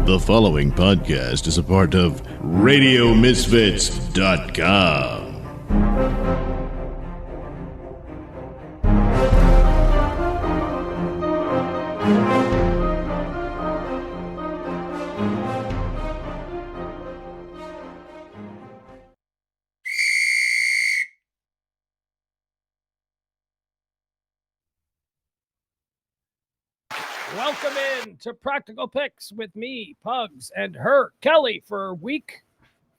The following podcast is a part of RadioMisfits.com. Welcome in to Practical Pics with me, Pugs, and her, Kelly, for week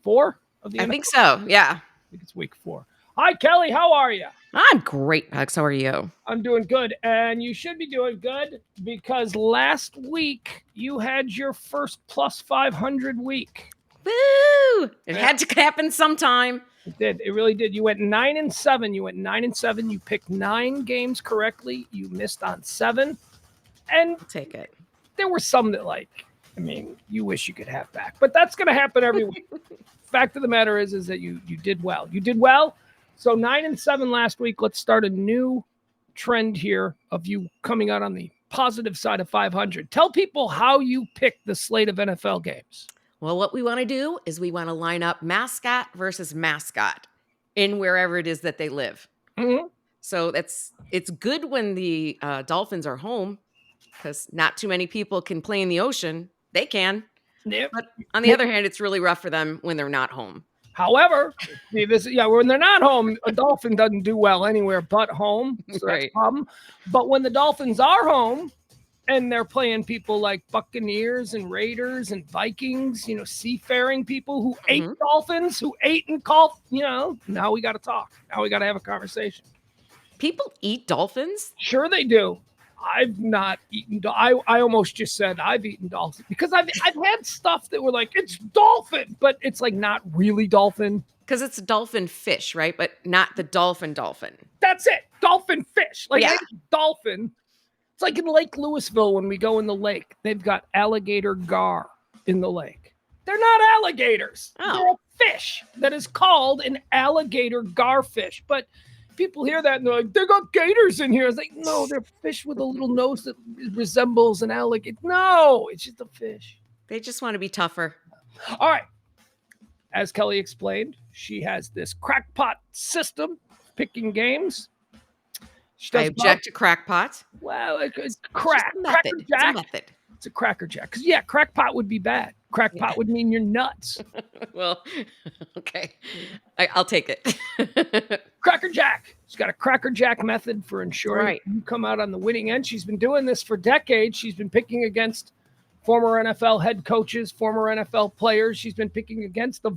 4 of the NFL. I think so, yeah. I think it's week 4. Hi, Kelly. How are you? I'm great, Pugs. How are you? I'm doing good, and you should be doing good because last week you had your first plus 500 week. Woo! It had to happen sometime. It did. It really did. You went 9-7. You went 9-7. You picked 9 games correctly. You missed on 7. And I'll take it. There were some that, you wish you could have back. But that's going to happen every week. Fact of the matter is that you did well. You did well. So 9-7 last week. Let's start a new trend here of you coming out on the positive side of 500. Tell people how you picked the slate of NFL games. Well, what we want to do is we want to line up mascot versus mascot in wherever it is that they live. Mm-hmm. So it's good when the Dolphins are home because not too many people can play in the ocean. They can. Yep. But on the other hand, it's really rough for them when they're not home. However, when they're not home, a Dolphin doesn't do well anywhere but home. So that's a problem. But when the Dolphins are home and they're playing people like Buccaneers and Raiders and Vikings, seafaring people who ate Dolphins, who ate and called, now we got to talk. Now we got to have a conversation. People eat dolphins? Sure they do. I've not eaten. I almost just said I've eaten dolphin because I've had stuff that were like, it's dolphin, but it's like not really dolphin. Because it's dolphin fish, right? But not the dolphin. That's it. Dolphin fish. Yeah. Dolphin. It's like in Lake Louisville when we go in the lake. They've got alligator gar in the lake. They're not alligators. Oh. They're a fish that is called an alligator garfish. But people hear that and they're like, they got gators in here. It's like, no, they're fish with a little nose that resembles an alligator. No, it's just a fish. They just want to be tougher. All right. As Kelly explained, she has this crackpot system picking games. I object to crackpot. Well, it's crack. It's a method. Cracker Jack. It's a method. It's a Cracker Jack. Because, crackpot would be bad. Crackpot would mean you're nuts. Well, okay. I'll take it. Cracker Jack. She's got a Cracker Jack method for ensuring you come out on the winning end. She's been doing this for decades. She's been picking against former NFL head coaches, former NFL players. She's been picking against the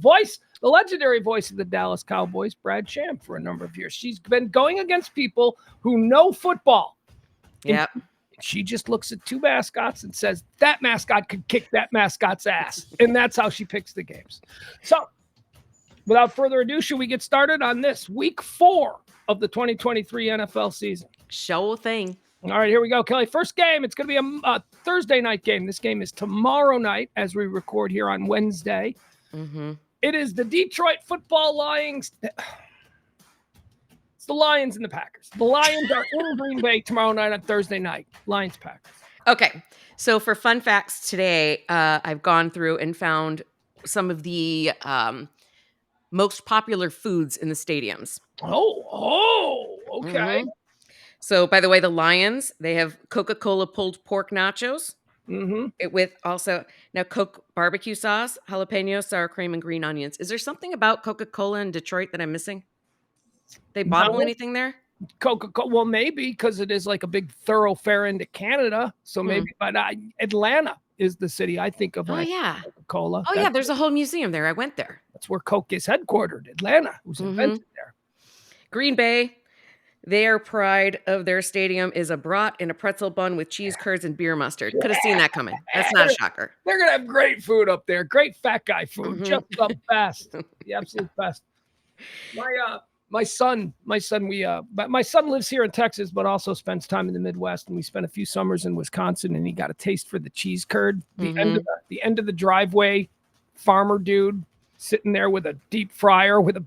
legendary voice of the Dallas Cowboys, Brad Sham, for a number of years. She's been going against people who know football. Yep. She just looks at 2 mascots and says, that mascot could kick that mascot's ass. And that's how she picks the games. So, without further ado, should we get started on this week 4 of the 2023 NFL season? Show thing. All right, here we go, Kelly. First game, it's going to be a Thursday night game. This game is tomorrow night as we record here on Wednesday. Mm-hmm. It is the Detroit Football Lions. It's the Lions and the Packers. The Lions are in Green Bay tomorrow night on Thursday night. Lions, Packers. Okay, so for fun facts today, I've gone through and found some of the most popular foods in the stadiums. Oh, okay. Mm-hmm. So, by the way, the Lions, they have Coca-Cola pulled pork nachos with also now Coke barbecue sauce, jalapeno, sour cream, and green onions. Is there something about Coca-Cola in Detroit that I'm missing? They bottle anything there? Coca-Cola, well, maybe because it is like a big thoroughfare into Canada. So maybe, but Atlanta is the city I think of. Coca-Cola. Oh, there's a whole museum there. I went there. That's where Coke is headquartered. Atlanta was invented there. Green Bay, their pride of their stadium is a brat and a pretzel bun with cheese curds and beer mustard. Could have seen that coming. That's not a shocker. They're going to have great food up there. Great fat guy food. Just the best. The absolute best. My son lives here in Texas, but also spends time in the Midwest. And we spent a few summers in Wisconsin, and he got a taste for the cheese curd. The end of the driveway, farmer dude sitting there with a deep fryer with a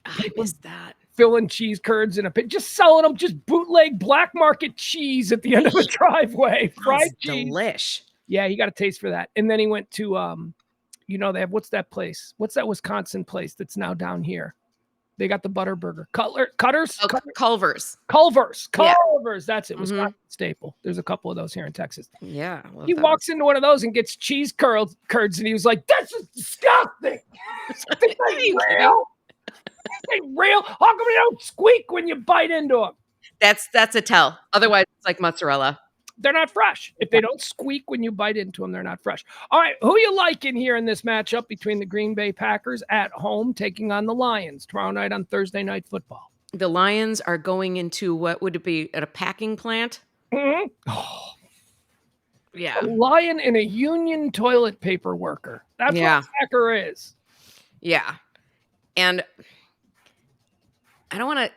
I missed that. Filling cheese curds in a pit, just selling them, just bootleg black market cheese at the end of the driveway. Fried cheese. Delish. Yeah, he got a taste for that. And then he went to, they have, what's that place? What's that Wisconsin place that's now down here? They got the butter burger. Cutters? Oh, Culver's. Culver's. Yeah. That's it. Wisconsin staple. There's a couple of those here in Texas. Yeah. He walks into one of those and gets cheese curds, and he was like, "This is disgusting. This ain't real. This ain't real. How come they don't squeak when you bite into them?" That's a tell. Otherwise, it's like mozzarella. They're not fresh. If they don't squeak when you bite into them, they're not fresh. All right, who you like in here in this matchup between the Green Bay Packers at home taking on the Lions tomorrow night on Thursday Night Football? The Lions are going into, what would it be, at a packing plant? Mm-hmm. Oh. Yeah. A lion and a union toilet paper worker. That's what a Packer is. Yeah. And I don't want to...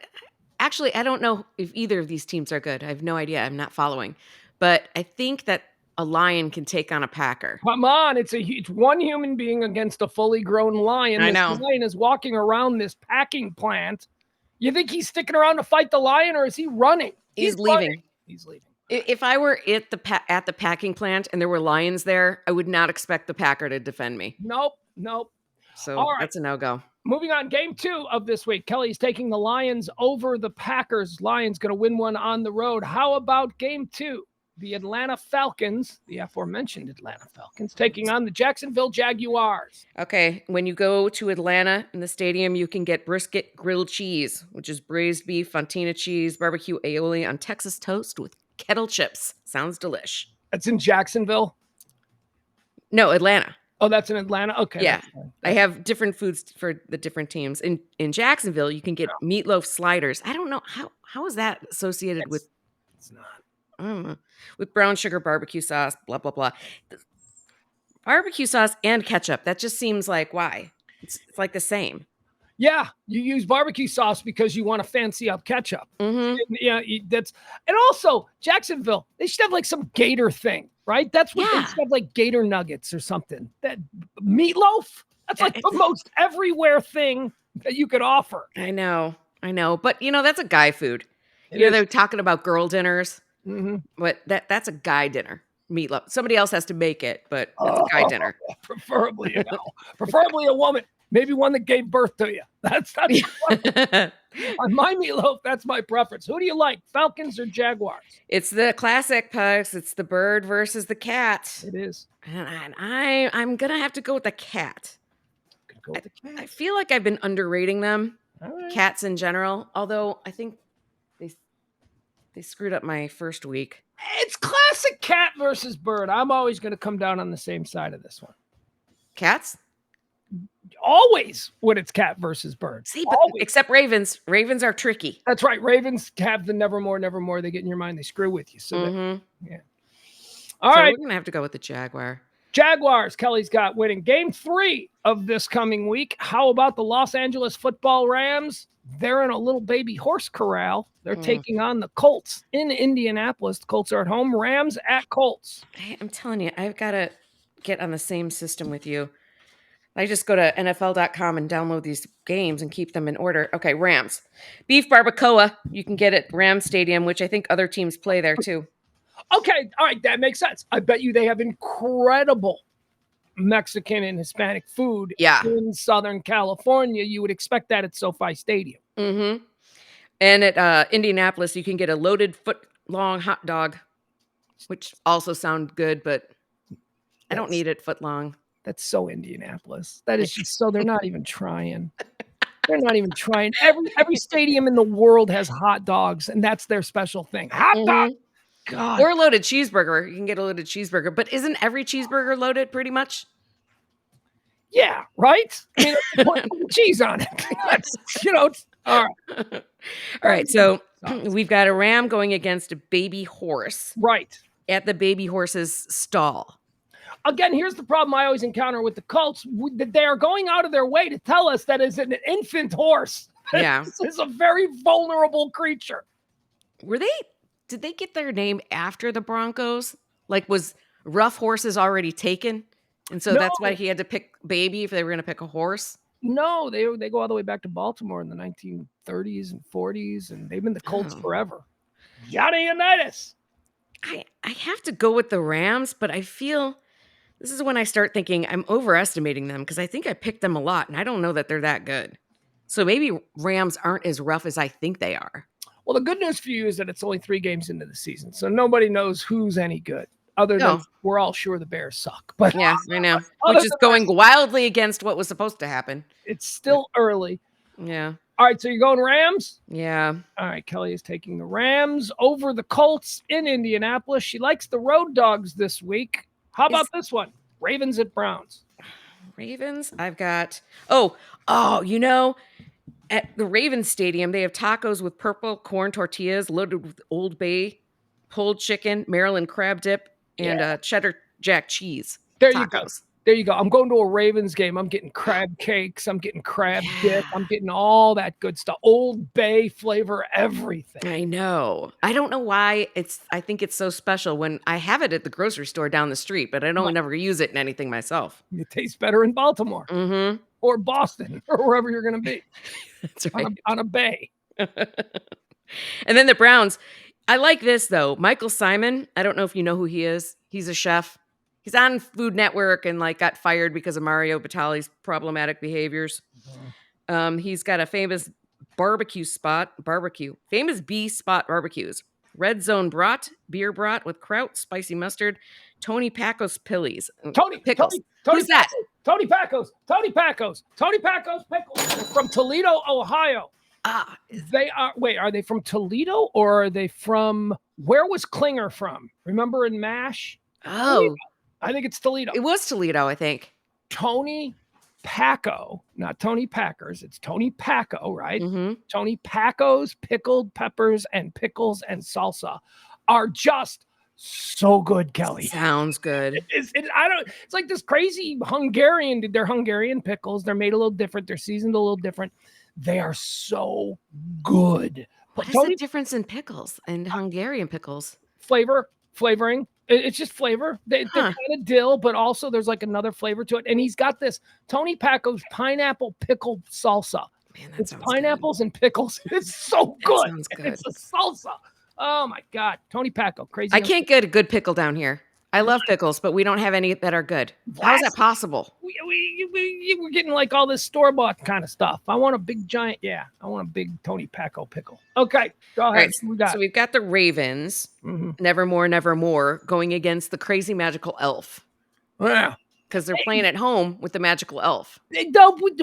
Actually, I don't know if either of these teams are good. I have no idea. I'm not following. But I think that a lion can take on a Packer. Come on. It's one human being against a fully grown lion. I know. This lion is walking around this packing plant. You think he's sticking around to fight the lion, or is he running? He's leaving. He's leaving. If I were at the packing plant and there were lions there, I would not expect the Packer to defend me. Nope. So that's a no-go. Moving on, game 2 of this week. Kelly's taking the Lions over the Packers. Lions going to win one on the road. How about game 2? The Atlanta Falcons, the aforementioned Atlanta Falcons, taking on the Jacksonville Jaguars. Okay, when you go to Atlanta in the stadium, you can get brisket grilled cheese, which is braised beef, fontina cheese, barbecue aioli on Texas toast with kettle chips. Sounds delish. That's in Jacksonville? No, Atlanta. Oh, that's in Atlanta? Okay. Yeah. I have different foods for the different teams. In Jacksonville, you can get meatloaf sliders. I don't know. How is that associated with... It's not. I don't know. With brown sugar barbecue sauce, blah, blah, blah. Barbecue sauce and ketchup. That just seems like, why? It's like the same. Yeah, you use barbecue sauce because you want to fancy up ketchup. Mm-hmm. And also Jacksonville, they should have like some gator thing, right? That's what they should have, like gator nuggets or something. That meatloaf, that's like the most everywhere thing that you could offer. I know. But that's a guy food. They're talking about girl dinners, but that's a guy dinner. Meatloaf. Somebody else has to make it, but it's a guy dinner. Preferably a woman. Maybe one that gave birth to you. That's on my meatloaf. That's my preference. Who do you like, Falcons or Jaguars? It's the classic, Pugs. It's the bird versus the cat. It is. And I'm gonna have to go with the cat. I feel like I've been underrating them, cats in general. Although I think they screwed up my first week. It's classic cat versus bird. I'm always going to come down on the same side of this one. Cats? Always when it's cat versus bird. See, but except ravens. Ravens are tricky. That's right. Ravens have the nevermore. They get in your mind. They screw with you. So All right. We're going to have to go with the Jaguar. Jaguars, Kelly's got winning. Game 3 of this coming week. How about the Los Angeles Football Rams? They're in a little baby horse corral. They're taking on the Colts in Indianapolis. The Colts are at home. Rams at Colts. I'm telling you, I've got to get on the same system with you. I just go to NFL.com and download these games and keep them in order. Okay, Rams. Beef barbacoa, you can get at Rams Stadium, which I think other teams play there too. Okay, all right, that makes sense. I bet you they have incredible Mexican and Hispanic food in Southern California. You would expect that at SoFi Stadium. Mm-hmm. And at Indianapolis, you can get a loaded foot-long hot dog, which also sound good, but I don't need it foot-long. That's so Indianapolis. That is just so they're not even trying. They're not even trying. Every stadium in the world has hot dogs, and that's their special thing. Hot dog. God. Or a loaded cheeseburger. You can get a loaded cheeseburger, but isn't every cheeseburger loaded pretty much? Yeah, right? I mean, put cheese on it. All right. All right, so we've got a ram going against a baby horse. Right. At the baby horse's stall. Again, here's the problem I always encounter with the Colts. They are going out of their way to tell us that it's an infant horse. Yeah. This is a very vulnerable creature. Did they get their name after the Broncos? Like, was Rough Horses already taken? And so that's why he had to pick baby if they were going to pick a horse? No, they go all the way back to Baltimore in the 1930s and 40s, and they've been the Colts forever. Johnny Unitas. I have to go with the Rams, but I feel this is when I start thinking I'm overestimating them because I think I picked them a lot, and I don't know that they're that good. So maybe Rams aren't as rough as I think they are. Well, the good news for you is that it's only 3 games into the season, so nobody knows who's any good. Other than we're all sure the Bears suck. But yeah, I know. Which is going wildly against what was supposed to happen. It's still early. Yeah. All right, so you're going Rams? Yeah. All right, Kelly is taking the Rams over the Colts in Indianapolis. She likes the Road Dogs this week. How about this one? Ravens at Browns. Ravens? I've got at the Ravens Stadium, they have tacos with purple corn tortillas loaded with Old Bay, pulled chicken, Maryland crab dip, and cheddar jack cheese. There tacos. you go. There you go. I'm going to a Ravens game. I'm getting crab cakes. I'm getting crab dip. I'm getting all that good stuff. Old Bay flavor, everything. I know. I don't know why I think it's so special when I have it at the grocery store down the street, but I don't never use it in anything myself. It tastes better in Baltimore or Boston or wherever you're going to be. That's right. On a bay. And then the Browns. I like this, though. Michael Simon. I don't know if you know who he is. He's a chef. He's on Food Network and got fired because of Mario Batali's problematic behaviors. He's got a famous famous B spot barbecues. Red Zone brat, beer brat with kraut, spicy mustard, Tony Pacos Pillies. Pickles. Who's that? Tony Pacos Pickles. They're from Toledo, Ohio. They are. Wait, are they from Toledo or are they from? Where was Klinger from? Remember in MASH? Oh, Toledo. I think it's Toledo. It was Toledo, I think. Tony Paco, not Tony Packers. It's Tony Paco, right? Mm-hmm. Tony Paco's pickled peppers and pickles and salsa are just so good, Kelly. Sounds good. It's like this crazy Hungarian. They're Hungarian pickles. They're made a little different. They're seasoned a little different. They are so good. What is the difference in pickles and Hungarian pickles? Flavoring. It's just flavor. They're kind of dill, but also there's another flavor to it. And he's got this Tony Paco's pineapple pickle salsa. Man, it's pineapples and pickles. It's so good. Sounds good. It's a salsa. Oh my God. Tony Paco. Crazy. I can't get a good pickle down here. I love pickles, but we don't have any that are good. How is that possible? We're getting all this store-bought kind of stuff. I want a big giant. Yeah, I want a big Tony Paco pickle. Okay, go ahead. Right, so we've got the Ravens, Nevermore, Nevermore, going against the crazy magical elf. Yeah. Because they're playing at home with the magical elf.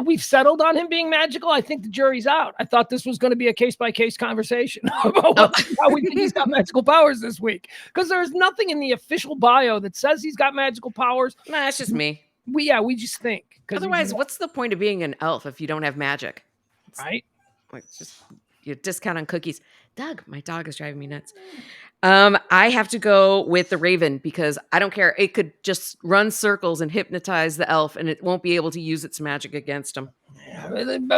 We've settled on him being magical. I think the jury's out. I thought this was going to be a case-by-case conversation about how we think he's got magical powers this week. Because there's nothing in the official bio that says he's got magical powers. Nah, that's just me. We just think. Otherwise, what's the point of being an elf if you don't have magic? Right? Just you discount on cookies. Doug, my dog is driving me nuts. I have to go with the Raven because I don't care. It could just run circles and hypnotize the elf, and it won't be able to use its magic against him. Yeah,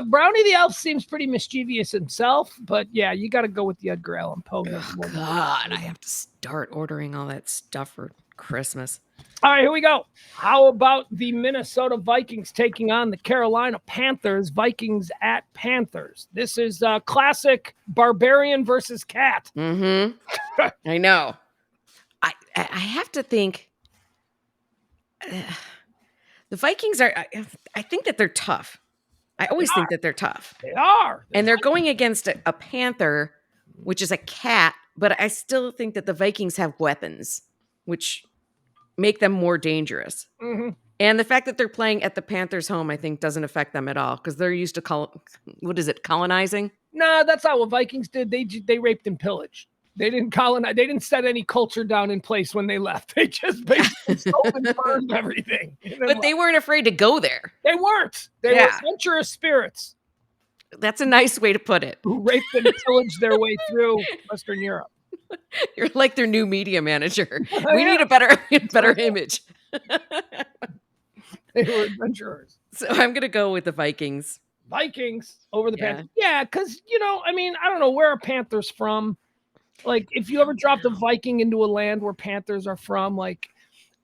Brownie the elf seems pretty mischievous himself, but yeah, you got to go with the Edgar Allan Poe. Oh, God, I have to start ordering all that stuff for Christmas. All right, here we go. How about the Minnesota Vikings taking on the Carolina Panthers? Vikings at Panthers. This is classic barbarian versus cat. Mm-hmm. I know. I have to think the Vikings are. I think that they're tough. I always think that they're tough. They are. And they're going against a panther, which is a cat. But I still think that the Vikings have weapons, which make them more dangerous. Mm-hmm. And the fact that they're playing at the Panthers' home, I think, doesn't affect them at all because they're used to colonizing? No, that's not what Vikings did. They raped and pillaged. They didn't colonize. They didn't set any culture down in place when they left. They just basically stole and burned everything. But they weren't afraid to go there. They weren't. They were adventurous spirits. That's a nice way to put it. Who raped and pillaged their way through Western Europe. You're like their new media manager. We need a better image. They were adventurers. So I'm going to go with the Vikings. Vikings over the Panthers. Yeah, because, I don't know, where are Panthers from? If you ever dropped a Viking into a land where Panthers are from,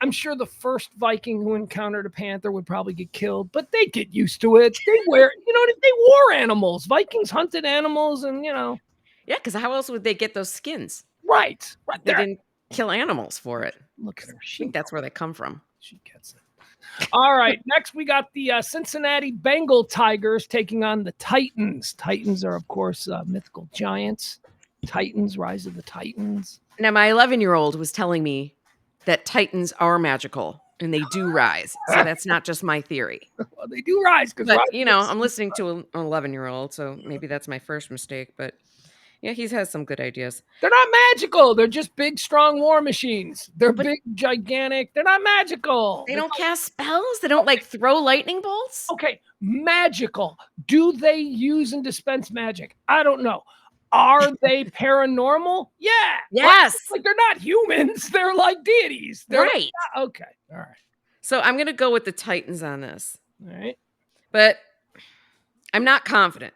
I'm sure the first Viking who encountered a panther would probably get killed, but they get used to it. They wore animals. Vikings hunted animals and, Yeah, because how else would they get those skins? Right. They didn't kill animals for it. Look at her. I think that's where they come from. She gets it. All right. Next, we got the Cincinnati Bengal Tigers taking on the Titans. Titans are, of course, mythical giants. Titans, Rise of the Titans. Now, my 11-year-old was telling me that Titans are magical and they do rise. So that's not just my theory. Well, they do rise. But, I'm listening to an 11-year-old, so maybe that's my first mistake. But yeah, he has some good ideas. They're not magical. They're just big, strong war machines. They're big, gigantic. They're not magical. They don't cast spells? They don't, throw lightning bolts? Okay, magical. Do they use and dispense magic? I don't know. Are they paranormal? Yeah. Yes. They're not humans. They're like deities. They're right. Okay. All right. So I'm going to go with the Titans on this. All right. But I'm not confident.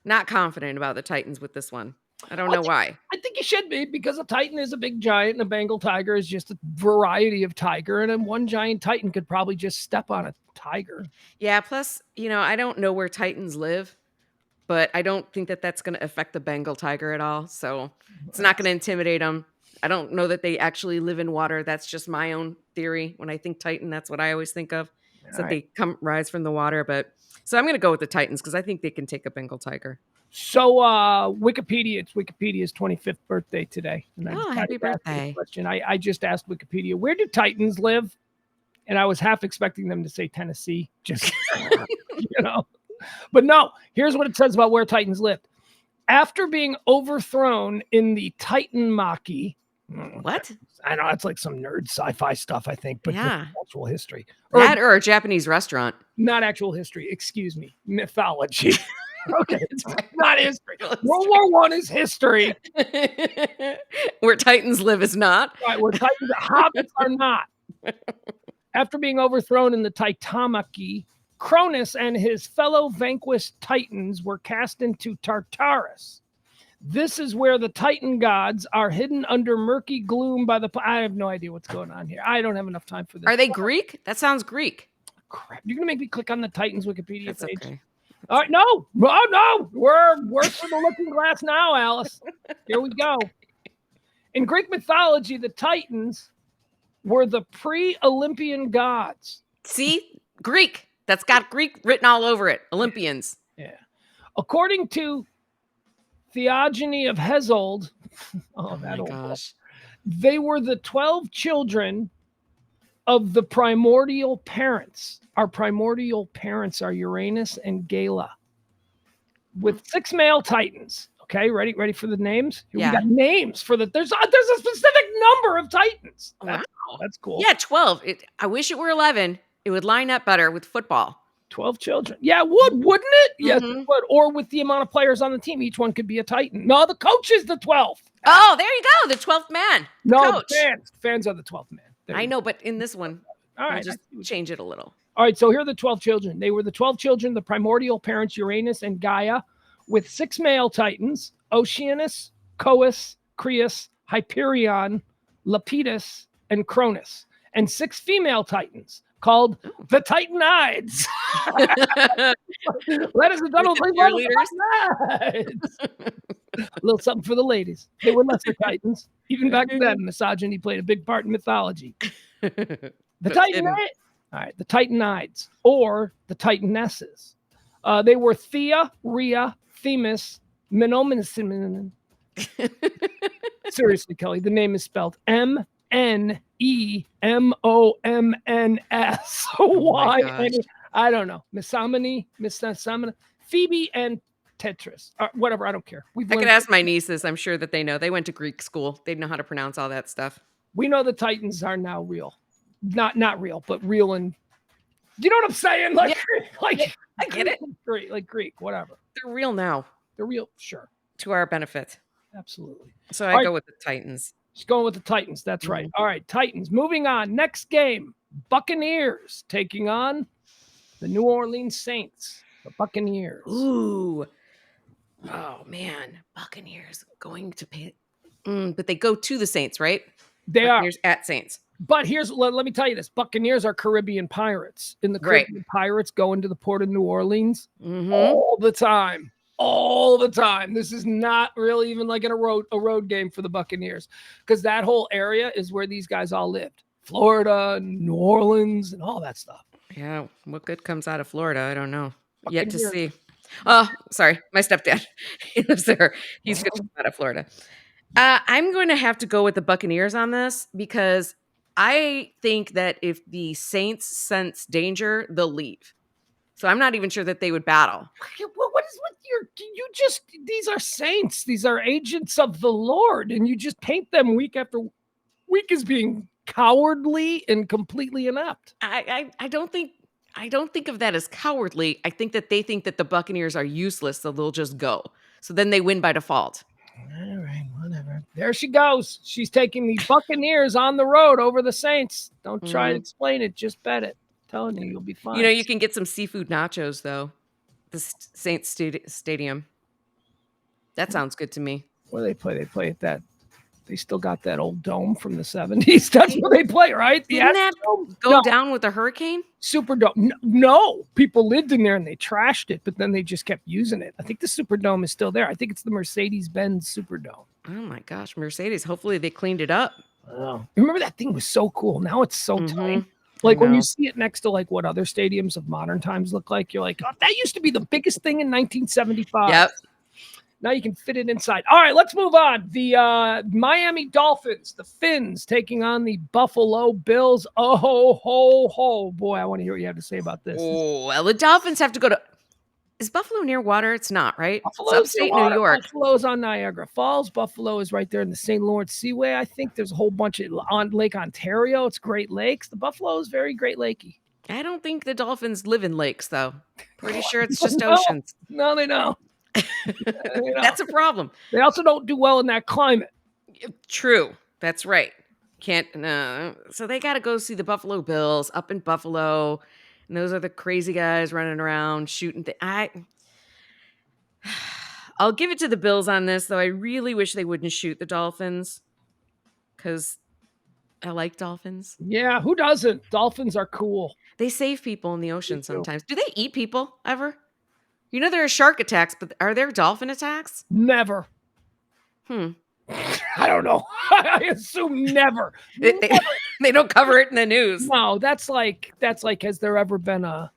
Not confident about the Titans with this one. I don't know why. I think you should be, because a Titan is a big giant and a Bengal tiger is just a variety of tiger. And then one giant Titan could probably just step on a tiger. Yeah. Plus, I don't know where Titans live, but I don't think that that's going to affect the Bengal tiger at all. So it's not going to intimidate them. I don't know that they actually live in water. That's just my own theory. When I think Titan, that's what I always think of. So they rise from the water. So I'm going to go with the Titans because I think they can take a Bengal tiger. So Wikipedia, it's Wikipedia's 25th birthday today. And happy birthday. Question. I just asked Wikipedia, where do Titans live? And I was half expecting them to say Tennessee, just, But no, here's what it says about where Titans lived. After being overthrown in the Titanmachy. What? I know, it's like some nerd sci-fi stuff, I think, but actual history. Or a Japanese restaurant. Not actual history, excuse me. Mythology. Okay, it's not history. World War I is history. Where Titans live is not. Right, where hobbits are not. After being overthrown in the Titanmachy, Cronus and his fellow vanquished Titans were cast into Tartarus. This is where the Titan gods are hidden under murky gloom by the... I have no idea what's going on here. I don't have enough time for this. Are they Greek? That sounds Greek. Crap. You're going to make me click on the Titans Wikipedia That's page. Okay. All right, no. Oh, no. We're through the looking glass now, Alice. Here we go. In Greek mythology, the Titans were the pre-Olympian gods. See? Greek. That's got Greek written all over it. Olympians. Yeah. According to Theogony of Hezold, oh my gosh, they were the 12 children of the primordial parents. Our primordial parents are Uranus and Gala, with 6 male Titans. Okay, ready for the names? We got names for there's a specific number of Titans. That's cool. Yeah, 12. I wish it were 11. It would line up better with football. 12 children. Yeah, it would, wouldn't it? Yes, it would. Or with the amount of players on the team, each one could be a Titan. No, the coach is the 12th. Oh, there you go. The 12th man. No, fans are the 12th man. I know, but in this one, all right, just change it a little. All right, so here are the 12 children. They were the 12 children, the primordial parents, Uranus and Gaia, with 6 male Titans, Oceanus, Cous, Creus, Hyperion, Lepidus, and Cronus, and 6 female Titans, called the Titanides. Ladies and gentlemen, please welcome the Titanides. A little something for the ladies. They were lesser Titans. Even back then, misogyny played a big part in mythology. The Titanides. All right, the Titanides, or the Titanesses. They were Thea, Rhea, Themis, Menominus. Seriously, Kelly, the name is spelled Mnemoms. Why? I don't know. Missamony, Phoebe, and Tetris. Whatever, I don't care. I could ask my nieces. I'm sure that they know. They went to Greek school. They know how to pronounce all that stuff. We know the Titans are now real. Not real, but real and... You know what I'm saying? I get it. Like Greek, whatever. They're real now. They're real, sure. To our benefit. Absolutely. So I go with the Titans. Just going with the Titans. That's right. All right, Titans. Moving on. Next game. Buccaneers taking on the New Orleans Saints. The Buccaneers. Ooh. Oh, man. Buccaneers going to pay. But they go to the Saints, right? They Buccaneers at Saints. But let me tell you this. Buccaneers are Caribbean pirates. And the Caribbean pirates go into the port of New Orleans all the time. all the time. This is not really even like a road game for the Buccaneers, because that whole area is where these guys all lived. Florida, New Orleans, and all that stuff. Yeah, what good comes out of Florida? I don't know. Yet to Buccaneers. see. Oh, sorry, my stepdad. He lives there. He's good to come out of Florida. I'm going to have to go with the Buccaneers on this because I think that if the Saints sense danger, they'll leave. So I'm not even sure that they would battle. What is with these are saints. These are agents of the Lord, and you just paint them week after week as being cowardly and completely inept. I don't think of that as cowardly. I think that they think that the Buccaneers are useless, so they'll just go. So then they win by default. All right, whatever. There she goes. She's taking the Buccaneers on the road over the Saints. Don't try to explain it. Just bet it. I'm telling you, you'll be fine. You know, you can get some seafood nachos, though. The Saints Stadium. That sounds good to me. Where do they play? They play at that. They still got that old dome from the 70s. That's where they play, right? Didn't that go down with a hurricane? Superdome. No, people lived in there and they trashed it, but then they just kept using it. I think the Superdome is still there. I think it's the Mercedes-Benz Superdome. Oh my gosh, Mercedes. Hopefully they cleaned it up. Oh. Remember that thing was so cool. Now it's so tiny. Like when you see it next to like what other stadiums of modern times look like, you're like, oh, that used to be the biggest thing in 1975. Yep. Now you can fit it inside. All right, let's move on. The Miami Dolphins, the Finns, taking on the Buffalo Bills. Oh, ho, ho. Boy, I want to hear what you have to say about this. Oh, well, the Dolphins have to go to... Is Buffalo near water? It's not, right? Buffalo's it's upstate New York. Buffalo's on Niagara Falls. Buffalo is right there in the St. Lawrence Seaway. I think there's a whole bunch of on Lake Ontario. It's Great Lakes. The Buffalo is very Great Lakey. I don't think the Dolphins live in lakes, though. Pretty sure it's just oceans. No, they don't. That's a problem. They also don't do well in that climate. True. That's right. Can't. So they got to go see the Buffalo Bills up in Buffalo. And those are the crazy guys running around shooting. I'll give it to the Bills on this, though. I really wish they wouldn't shoot the Dolphins because I like dolphins. Yeah, who doesn't? Dolphins are cool. They save people in the ocean sometimes. Do they eat people ever? You know there are shark attacks, but are there dolphin attacks? Never. I don't know. I assume never. They don't cover it in the news. No, that's like, has there ever been a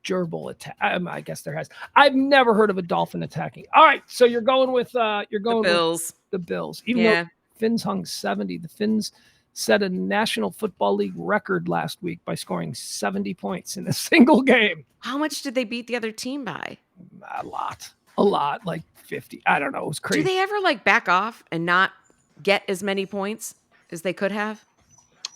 gerbil attack? I guess there has. I've never heard of a dolphin attacking. All right, so you're going with the Bills. With the Bills. Even though Finns hung 70, the Finns set a National Football League record last week by scoring 70 points in a single game. How much did they beat the other team by? A lot, like 50. I don't know. It was crazy. Do they ever like back off and not get as many points as they could have?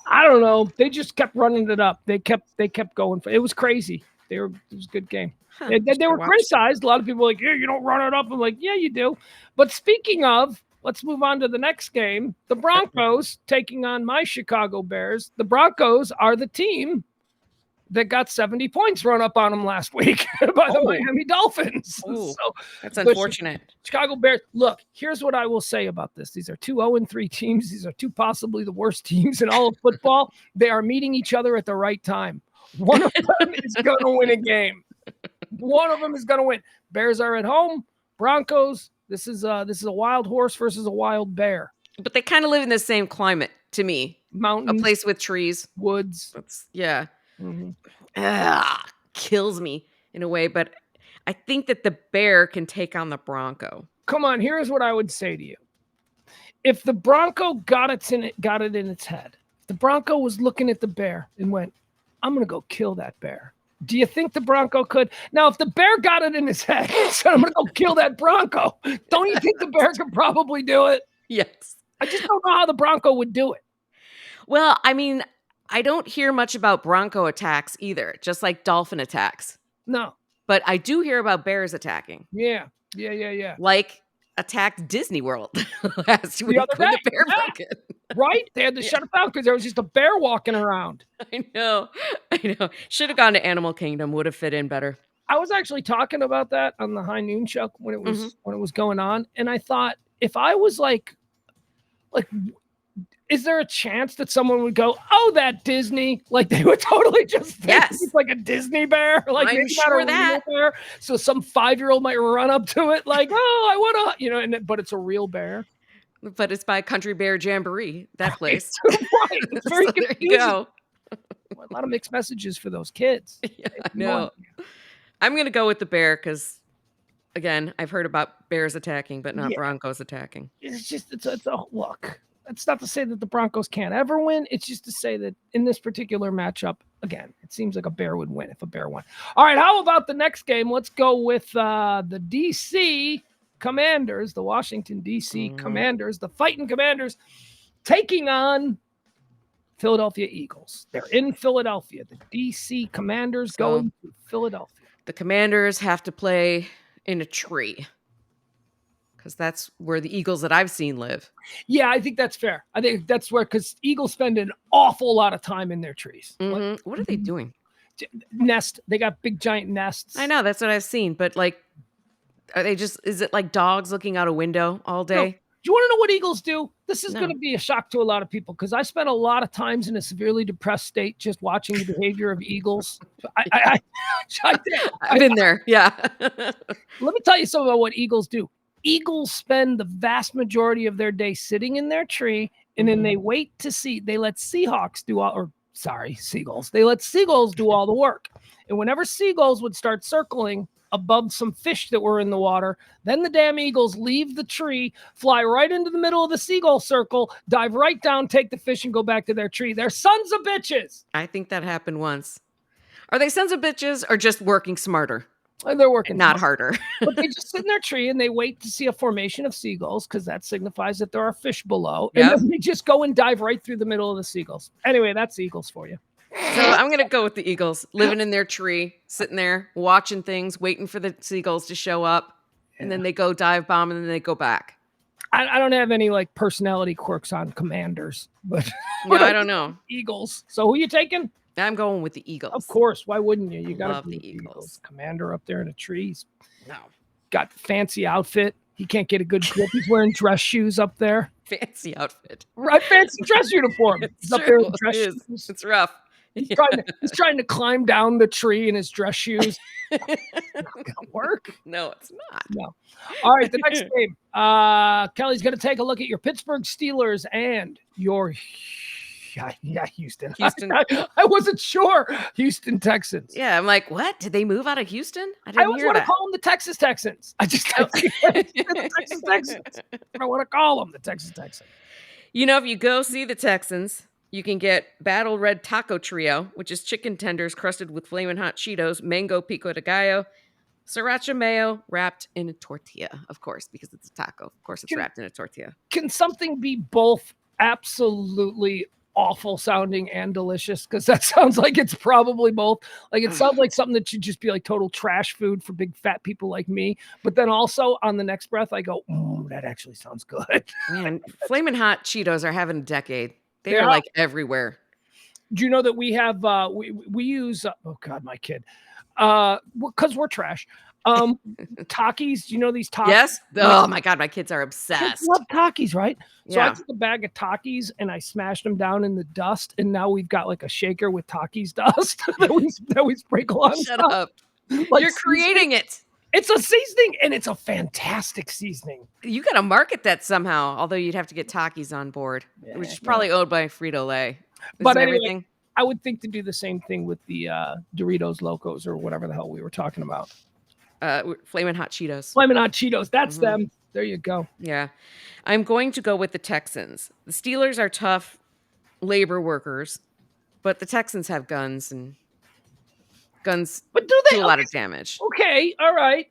I don't know. They just kept running it up. They kept going for it. Was crazy. It was a good game. Huh, they were criticized. A lot of people were like, yeah, you don't run it up. I'm like, yeah, you do. But speaking of, let's move on to the next game. The Broncos taking on my Chicago Bears. The Broncos are the team that got 70 points run up on them last week by the Miami Dolphins. So that's unfortunate. Chicago Bears. Look, here's what I will say about this. These are two 0-3 teams. These are two possibly the worst teams in all of football. They are meeting each other at the right time. One of them is going to win a game. One of them is going to win. Bears are at home. Broncos. This is a wild horse versus a wild bear. But they kind of live in the same climate to me. Mountains, a place with trees, woods. Kills me in a way. But I think that the bear can take on the Bronco. Come on, here's what I would say to you. If the Bronco got it in its head, the Bronco was looking at the bear and went, I'm going to go kill that bear. Do you think the Bronco could? Now, if the bear got it in his head and said, I'm going to go kill that Bronco, don't you think the bear could probably do it? Yes. I just don't know how the Bronco would do it. Well, I mean, I don't hear much about Bronco attacks either, just like dolphin attacks. No. But I do hear about bears attacking. Yeah. Like attacked Disney World last week when the bear broke it. Right? They had to shut it down because there was just a bear walking around. I know. Should have gone to Animal Kingdom. Would have fit in better. I was actually talking about that on the High Noon Show when it was going on, and I thought if I was like is there a chance that someone would go, "Oh, that Disney"? Like they would totally just think it's like a Disney bear, like I'm maybe sure not a real bear. So some 5-year-old might run up to it, like, "Oh, I wanna," but it's a real bear. But it's by Country Bear Jamboree, that place. Right. It's very So confusing. there you go. A lot of mixed messages for those kids. Yeah, no. I'm gonna go with the bear because, again, I've heard about bears attacking, but not Broncos attacking. It's a look. That's not to say that the Broncos can't ever win. It's just to say that in this particular matchup, again, it seems like a bear would win if a bear won. All right, how about the next game? Let's go with the DC Commanders, the Washington DC Commanders, the Fighting Commanders, taking on Philadelphia Eagles. They're in Philadelphia. The DC Commanders going to Philadelphia. The Commanders have to play in a tree because that's where the Eagles that I've seen live. Yeah, I think that's fair. I think that's where, because Eagles spend an awful lot of time in their trees. What are they doing? Nest. They got big giant nests. I know, that's what I've seen, but like, are they just, is it like dogs looking out a window all day? No. Do you want to know what Eagles do? This is going to be a shock to a lot of people because I spent a lot of times in a severely depressed state just watching the behavior of Eagles. I've been there. Yeah. Let me tell you something about what Eagles do. Eagles spend the vast majority of their day sitting in their tree, and then they wait to see. They let seagulls do all the work. And whenever seagulls would start circling above some fish that were in the water, then the damn Eagles leave the tree, fly right into the middle of the seagull circle, dive right down, take the fish, and go back to their tree. They're sons of bitches. I think that happened once. Are they sons of bitches or just working smarter? They're working not harder. But they just sit in their tree and they wait to see a formation of seagulls because that signifies that there are fish below. And then they just go and dive right through the middle of the seagulls. Anyway, that's Eagles for you. So I'm going to go with the Eagles, living in their tree, sitting there, watching things, waiting for the seagulls to show up. And then they go dive bomb and then they go back. I don't have any like personality quirks on Commanders, but I don't know. Eagles. So who you taking? I'm going with the Eagles. Of course. Why wouldn't you? You got to love the Eagles. Commander up there in a tree. No. Got fancy outfit. He can't get a good grip. He's wearing dress shoes up there. Fancy outfit. Right, fancy dress uniform. He's up there in dress shoes. It's rough. He's trying to climb down the tree in his dress shoes. Not gonna work. No, it's not. No. All right, the next game. Kelly's going to take a look at your Pittsburgh Steelers and your Houston. I wasn't sure. Houston Texans. Yeah, I'm like, what? Did they move out of Houston? I always want to call them the Texas Texans. I just the Texas Texans. I want to call them the Texas Texans. You know, if you go see the Texans, you can get Battle Red Taco Trio, which is chicken tenders crusted with flaming hot Cheetos, mango pico de gallo, sriracha mayo wrapped in a tortilla, of course, because it's a taco. Of course, it's wrapped in a tortilla. Can something be both absolutely awful sounding and delicious? Because that sounds like it's probably both. Like it sounds like something that should just be like total trash food for big fat people like me. But then also on the next breath, I go, that actually sounds good. Man, flaming hot Cheetos are having a decade. They are like everywhere. Do you know that we have we use oh god, my kid, because we're trash. Takis, do you know these Takis? Yes. Oh my god, my kids are obsessed. Kids love Takis, right? So Yeah. I took a bag of Takis and I smashed them down in the dust, and now we've got like a shaker with Takis dust that we sprinkle on. Shut stuff. up. Like You're creating it. It's a seasoning, and it's a fantastic seasoning. You got to market that somehow, although you'd have to get Takis on board, which is probably owned by Frito-Lay. But anyway, I would think to do the same thing with the Doritos Locos or whatever the hell we were talking about. Flamin' Hot Cheetos. Flamin' Hot Cheetos. That's them. There you go. Yeah. I'm going to go with the Texans. The Steelers are tough labor workers, but the Texans have guns, and guns but do a lot of damage. Okay. All right.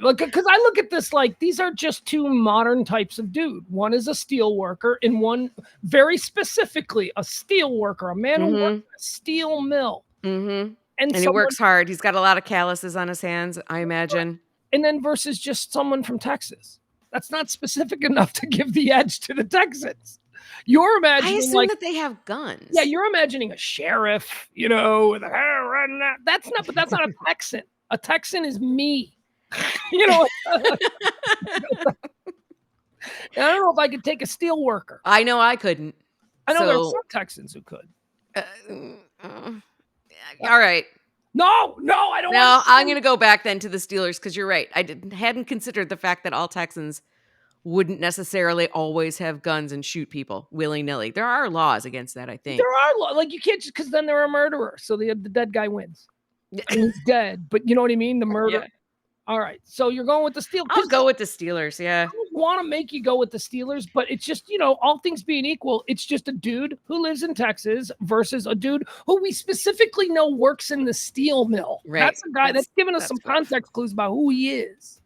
Look, because I look at this like these are just two modern types of dude. One is a steel worker, and one very specifically a steel worker, a man who works at a steel mill. And he works hard. He's got a lot of calluses on his hands, I imagine. And then versus just someone from Texas. That's not specific enough to give the edge to the Texans. You're imagining I assume that they have guns. Yeah, you're imagining a sheriff, with a hair running out. That's not a Texan. A Texan is me. And I don't know if I could take a steel worker. I know I couldn't. I know there are some Texans who could. All right. No, I don't No, want to. I'm going to go back then to the Steelers because you're right. I hadn't considered the fact that all Texans wouldn't necessarily always have guns and shoot people willy-nilly. There are laws against that, I think. There are like you can't just because then they're a murderer. So the dead guy wins. And he's dead, but you know what I mean? The murder. Yeah. All right. So you're going with the Steelers. I'll go with the Steelers, yeah. I don't want to make you go with the Steelers, but it's just, all things being equal, it's just a dude who lives in Texas versus a dude who we specifically know works in the steel mill. Right. That's a guy that's giving us some context clues about who he is.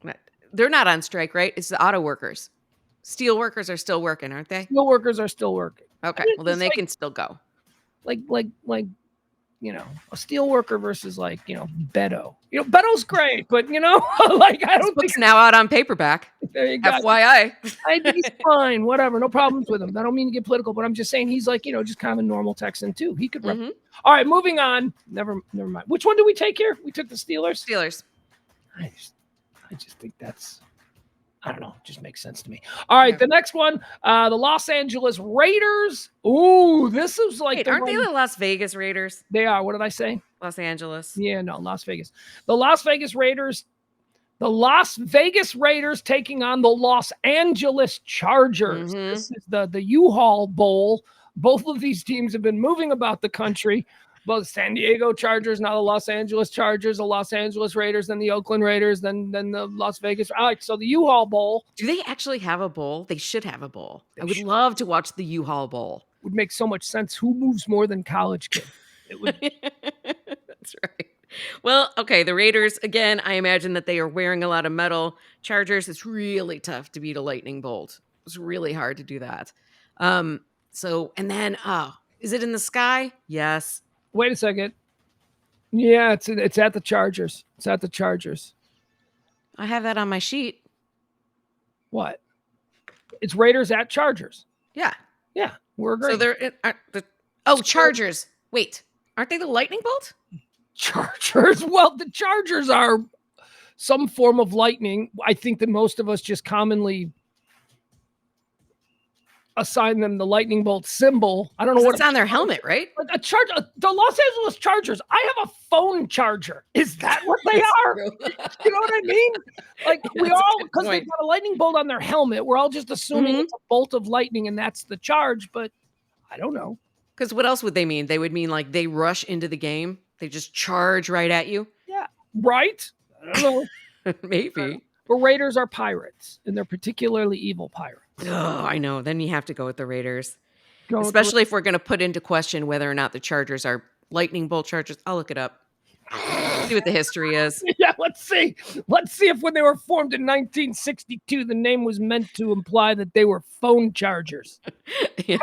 They're not on strike, right? It's the auto workers. Steel workers are still working, aren't they? Steel workers are still working. Okay. Well, then they can still go. Like, a steel worker versus Beto. Beto's great, but I don't think it's now out on paperback. There you go. FYI. I think he's fine. Whatever. No problems with him. I don't mean to get political, but I'm just saying he's just kind of a normal Texan too. He could. Mm-hmm. All right, moving on. Never mind. Which one did we take here? We took the Steelers. Steelers. I just think that's. I don't know. It just makes sense to me. All right, the next one, the Los Angeles Raiders. Ooh, this is like. Wait, aren't they the Las Vegas Raiders? They are. What did I say? Los Angeles. Yeah, no, Las Vegas. The Las Vegas Raiders. The Las Vegas Raiders taking on the Los Angeles Chargers. Mm-hmm. This is the U-Haul Bowl. Both of these teams have been moving about the country. Both San Diego Chargers, now the Los Angeles Chargers, the Los Angeles Raiders, then the Oakland Raiders, then the Las Vegas. All right, so the U-Haul Bowl. Do they actually have a bowl? They should have a bowl. I would love to watch the U-Haul Bowl. Would make so much sense. Who moves more than college kids? It would. That's right. Well, okay, the Raiders, again, I imagine that they are wearing a lot of metal. Chargers, it's really tough to beat a lightning bolt. It's really hard to do that. And then, is it in the sky? Yes. Wait a second. Yeah, it's at the Chargers. It's at the Chargers. I have that on my sheet. What? It's Raiders at Chargers. Yeah. Yeah, we're agreeing. So they're Chargers. Wait, aren't they the lightning bolt? Chargers. Well, the Chargers are some form of lightning. I think that most of us just commonly assign them the lightning bolt symbol. I don't know what it's on their helmet, right? The Los Angeles Chargers. I have a phone charger. Is that what they are? You know what I mean? Like we all, because they've got a lightning bolt on their helmet, we're all just assuming it's a bolt of lightning and that's the charge, but I don't know. Because what else would they mean? They would mean like they rush into the game. They just charge right at you. Yeah. Right? I don't know. Maybe. The Raiders are pirates, and they're particularly evil pirates. Oh, I know. Then you have to go with the Raiders. Especially if we're going to put into question whether or not the Chargers are lightning bolt Chargers. I'll look it up. See what the history is. Yeah, let's see. Let's see if when they were formed in 1962, the name was meant to imply that they were phone chargers. Yeah.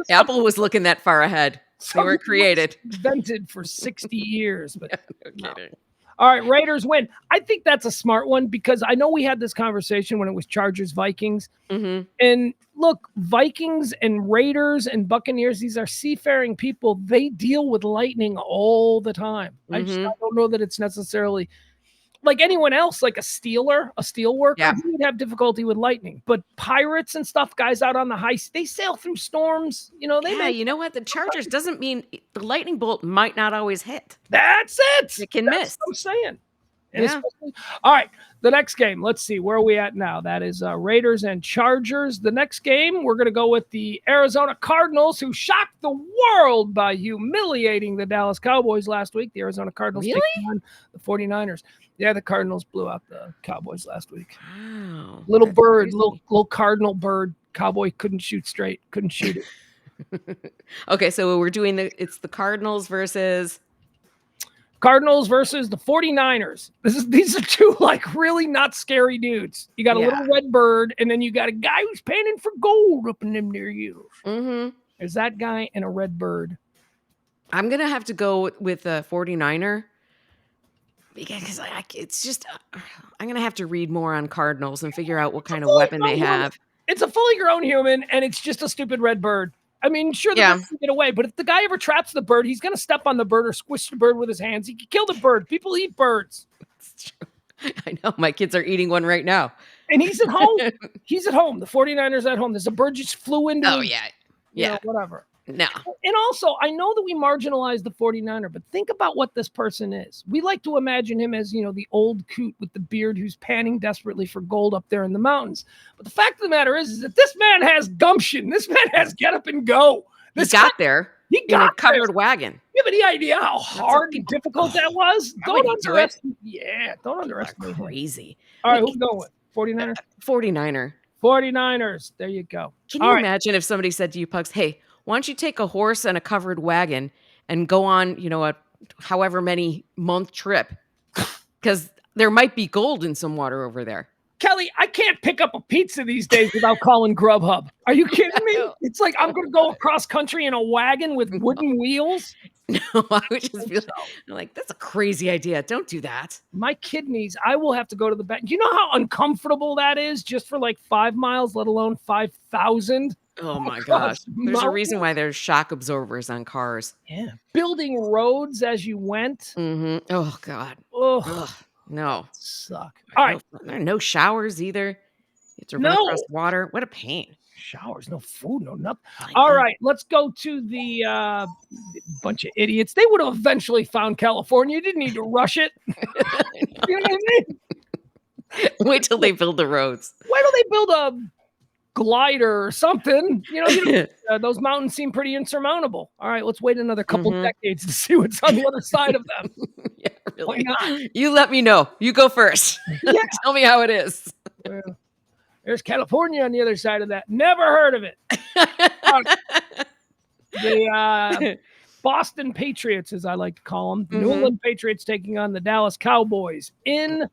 Apple was looking that far ahead. They were created. Invented for 60 years. But no kidding. All right, Raiders win. I think that's a smart one because I know we had this conversation when it was Chargers Vikings. Mm-hmm. And look, Vikings and Raiders and Buccaneers, these are seafaring people. They deal with lightning all the time. Mm-hmm. I don't know that it's necessarily like anyone else, like a steel worker, who would have difficulty with lightning. But pirates and stuff, guys out on the high, they sail through storms. You know, you know what? The Chargers doesn't mean the lightning bolt might not always hit. That's it. It can miss. What I'm saying. Yeah. All right. The next game, let's see. Where are we at now? That is Raiders and Chargers. The next game, we're going to go with the Arizona Cardinals, who shocked the world by humiliating the Dallas Cowboys last week. The Arizona Cardinals taking on the 49ers. Yeah, the Cardinals blew out the Cowboys last week. Wow. Little bird, little cardinal bird. Cowboy couldn't shoot straight. Couldn't shoot it. Okay, so we're doing it's the Cardinals versus the 49ers. These are two like really not scary dudes. You got a little red bird, and then you got a guy who's panning for gold up in them near you. Mm-hmm. There's that guy and a red bird. I'm gonna have to go with a 49er. Because it's just, I'm going to have to read more on Cardinals and figure out what kind of weapon they have. It's a fully grown human, and it's just a stupid red bird. I mean, sure, the bird can get away, but if the guy ever traps the bird, he's going to step on the bird or squish the bird with his hands. He can kill the bird. People eat birds. That's true. I know. My kids are eating one right now. And he's at home. He's at home. The 49ers at home. There's a bird just flew into Oh, his, yeah. you Yeah. know, whatever. No. And also, I know that we marginalize the 49er, but think about what this person is. We like to imagine him as, the old coot with the beard who's panning desperately for gold up there in the mountains. But the fact of the matter is that this man has gumption. This man has get up and go. He got there in a covered wagon. You have any idea how hard and difficult that was? Don't underestimate. Yeah, don't underestimate. Crazy. All right, who's going with? 49er? 49er. 49ers. There you go. Can you imagine if somebody said to you, Pugs, hey, why don't you take a horse and a covered wagon and go on, a however many month trip? Because there might be gold in some water over there. Kelly, I can't pick up a pizza these days without calling Grubhub. Are you kidding me? It's like I'm going to go across country in a wagon with wooden wheels. No, I would just be like, that's a crazy idea. Don't do that. My kidneys, I will have to go to the back. Do you know how uncomfortable that is just for like 5 miles, let alone 5,000? Oh my gosh. There's a reason why there's shock absorbers on cars. Yeah. Building roads as you went. Mm-hmm. Oh, God. Ugh. No. Suck. All right. There are no showers either. You have to run across water. What a pain. Showers, no food, no nothing. All right, let's go to the bunch of idiots. They would have eventually found California. You didn't need to rush it. You know what I mean? Wait till they build the roads. Why don't they build a glider or something? Those mountains seem pretty insurmountable. All right, let's wait another couple decades to see what's on the other side of them. Yeah, really. Why not? You let me know. You go first. Yeah. Tell me how it is. Well, there's California on the other side of that. Never heard of it. The Boston Patriots, as I like to call them, New England Patriots taking on the Dallas Cowboys in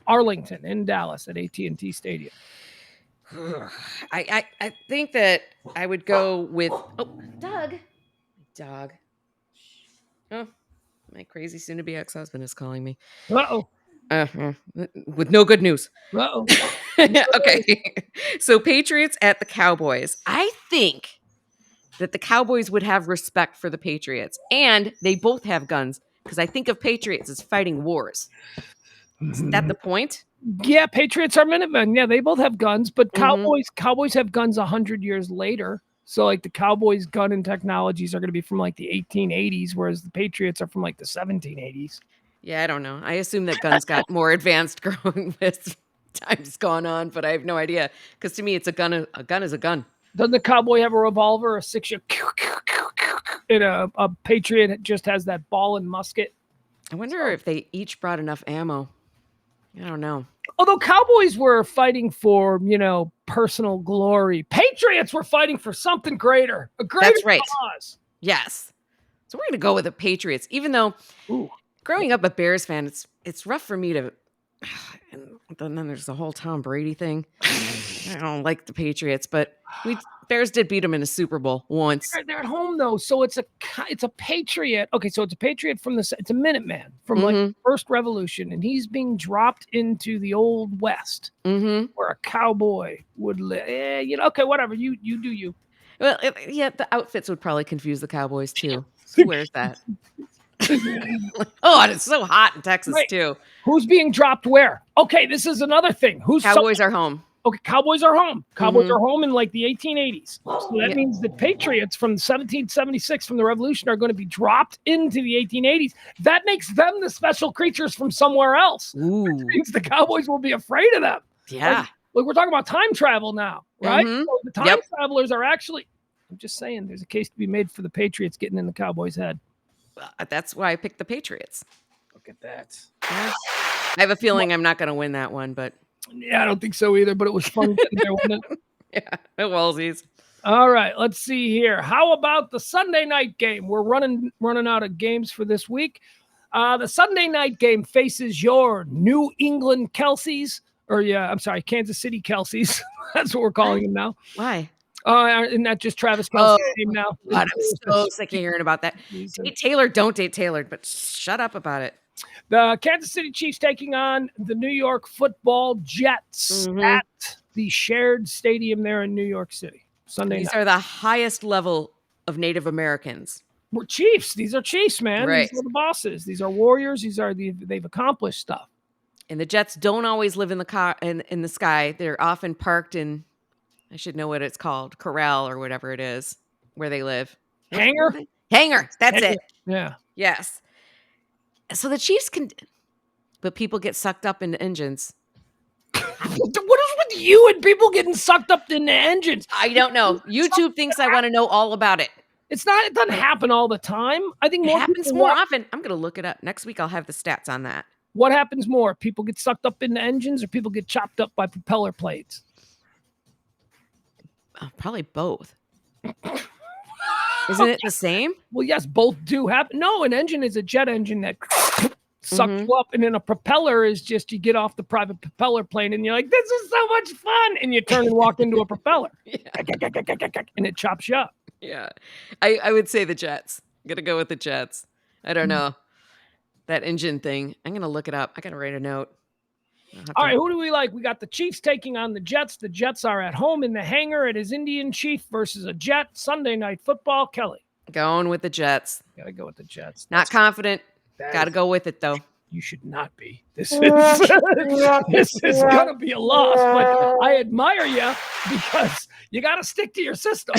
Arlington, in Dallas at AT&T Stadium. I think that I would go with Doug. Dog. Oh, my crazy soon-to-be ex-husband is calling me. Uh-oh. With no good news. Uh-oh. Okay. So Patriots at the Cowboys. I think that the Cowboys would have respect for the Patriots. And they both have guns. Because I think of Patriots as fighting wars. Is that the point? Yeah, Patriots are Minutemen. Yeah, they both have guns. But Cowboys have guns 100 years later. So like the Cowboys' gun and technologies are going to be from like the 1880s. Whereas the Patriots are from like the 1780s. Yeah, I don't know. I assume that guns got more advanced growing as time's gone on, but I have no idea. Because to me, it's a gun. A gun is a gun. Doesn't the Cowboy have a revolver, a 6-shot, and a Patriot just has that ball and musket? I wonder if they each brought enough ammo. I don't know. Although Cowboys were fighting for, personal glory, Patriots were fighting for something greater, a greater cause. Yes. So we're going to go with the Patriots, even though growing up a Bears fan, it's rough for me to. And then there's the whole Tom Brady thing. I don't like the Patriots, but Bears did beat them in a Super Bowl once. They're at home though, so it's a Patriot. Okay, so it's a Patriot it's a Minuteman from like the First Revolution, and he's being dropped into the Old West, where a cowboy would live. Okay, whatever. You do you. Well, the outfits would probably confuse the Cowboys too. Who wears that? And it's so hot in Texas too. Who's being dropped where? Okay, this is another thing. Cowboys are home. Okay, Cowboys are home. Cowboys are home in like the 1880s. So that means the Patriots from 1776 from the Revolution are going to be dropped into the 1880s. That makes them the special creatures from somewhere else. Which means the Cowboys will be afraid of them. Yeah. Like we're talking about time travel now, right? So the time travelers are actually, I'm just saying there's a case to be made for the Patriots getting in the Cowboys' head. That's why I picked the Patriots. Look at that. I have a feeling I'm not going to win that one, but. Yeah, I don't think so either, but it was fun getting there, wasn't it? Yeah, it was. All right, let's see here. How about the Sunday night game? We're running out of games for this week. The Sunday night game faces your New England Kelseys, Kansas City Kelseys. That's what we're calling them now. Why? Isn't that just Travis Kelce's name now? God, I'm so sick of hearing about that. Date Taylor, don't date Taylor, but shut up about it. The Kansas City Chiefs taking on the New York Football Jets at the shared stadium there in New York City. Sunday night. These are the highest level of Native Americans. We're Chiefs. These are Chiefs, man. Right. These are the bosses. These are warriors. They've accomplished stuff. And the jets don't always live in the car in the sky. They're often parked in, I should know what it's called, corral or whatever it is where they live. Hangar? Hangar. That's Hangar. it. Yeah. Yes. So the Chiefs can, but people get sucked up into engines. What is with you and people getting sucked up in the engines? I don't know. YouTube thinks I want to know all about it. It doesn't happen all the time. I think It more happens people more often. I'm going to look it up. Next week, I'll have the stats on that. What happens more? People get sucked up in the engines or people get chopped up by propeller blades? Probably both. Isn't it the same? Well, yes, both do happen. No, an engine is a jet engine that sucks you up, and then a propeller is just you get off the private propeller plane and you're like, this is so much fun, and you turn and walk into a propeller. And it chops you up. Yeah. I would say the jets. I'm going to go with the jets. I don't know. That engine thing. I'm going to look it up. I got to write a note. All right, who do we like? We got the Chiefs taking on the Jets. The Jets are at home in the hangar at his Indian Chief versus a Jet. Sunday Night Football. Kelly. Going with the Jets. Got to go with the Jets. Not confident. Got to go with it, though. You should not be. This is going to be a loss, but I admire you because you got to stick to your system.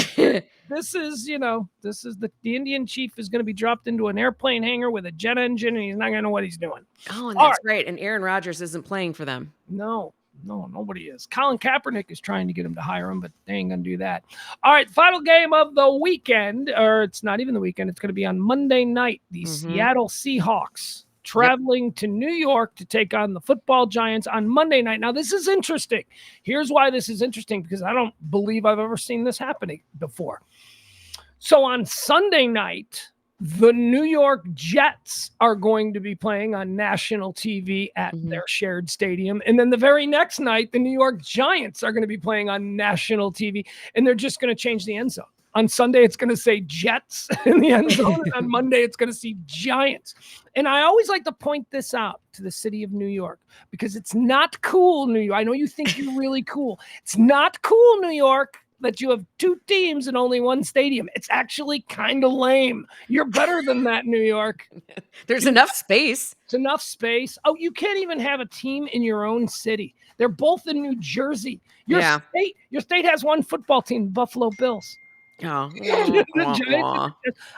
This is the Indian Chief is going to be dropped into an airplane hangar with a jet engine, and he's not going to know what he's doing. Oh, and that's right. And Aaron Rodgers isn't playing for them. No, nobody is. Colin Kaepernick is trying to get him to hire him, but they ain't going to do that. All right, final game of the weekend, or it's not even the weekend. It's going to be on Monday night. The Seattle Seahawks traveling to New York to take on the football Giants on Monday night. Now, this is interesting. Here's why this is interesting, because I don't believe I've ever seen this happening before. So on Sunday night, the New York Jets are going to be playing on national TV at their shared stadium. And then the very next night, the New York Giants are going to be playing on national TV, and they're just going to change the end zone. On Sunday, it's going to say Jets in the end zone. And on Monday, it's going to see Giants. And I always like to point this out to the city of New York because it's not cool, New York. I know you think you're really cool. It's not cool, New York, that you have two teams in only one stadium. It's actually kind of lame. You're better than that, New York. There's enough space. It's enough space. Oh, you can't even have a team in your own city. They're both in New Jersey. Your state has one football team, Buffalo Bills. Oh,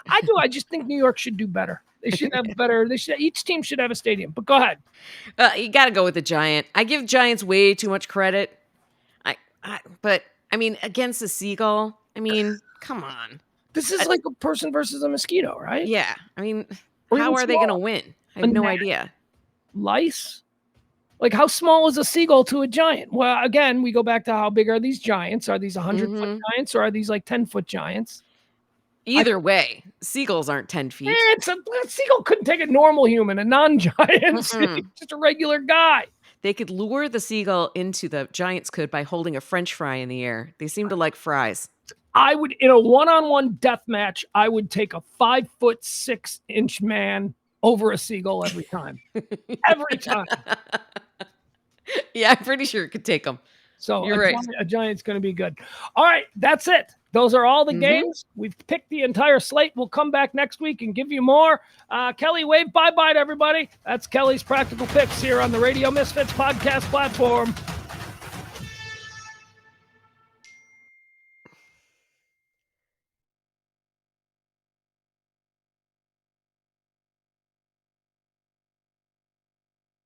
I just think New York should do better. They should have better. Each team should have a stadium. But go ahead. You got to go with the Giant. I give Giants way too much credit. But I mean, against the Seagull. I mean, come on. This is like a person versus a mosquito, right? Yeah. I mean, how are they going to win? I have no idea. Lice. Like, how small is a seagull to a giant? Well, again, we go back to how big are these giants? Are these 100-foot giants or are these like 10-foot giants? Either way, seagulls aren't 10 feet. A seagull couldn't take a normal human, a non-giant, just a regular guy. They could lure the seagull into the Giants could by holding a French fry in the air. They seem to like fries. I would, in a one-on-one death match, I would take a 5'6" man over a seagull every time. Every time. Yeah, I'm pretty sure it could take them. So you're right. A Giant's going to be good. All right, that's it. Those are all the games. We've picked the entire slate. We'll come back next week and give you more. Kelly, wave bye-bye to everybody. That's Kelly's Practical Picks here on the Radio Misfits podcast platform.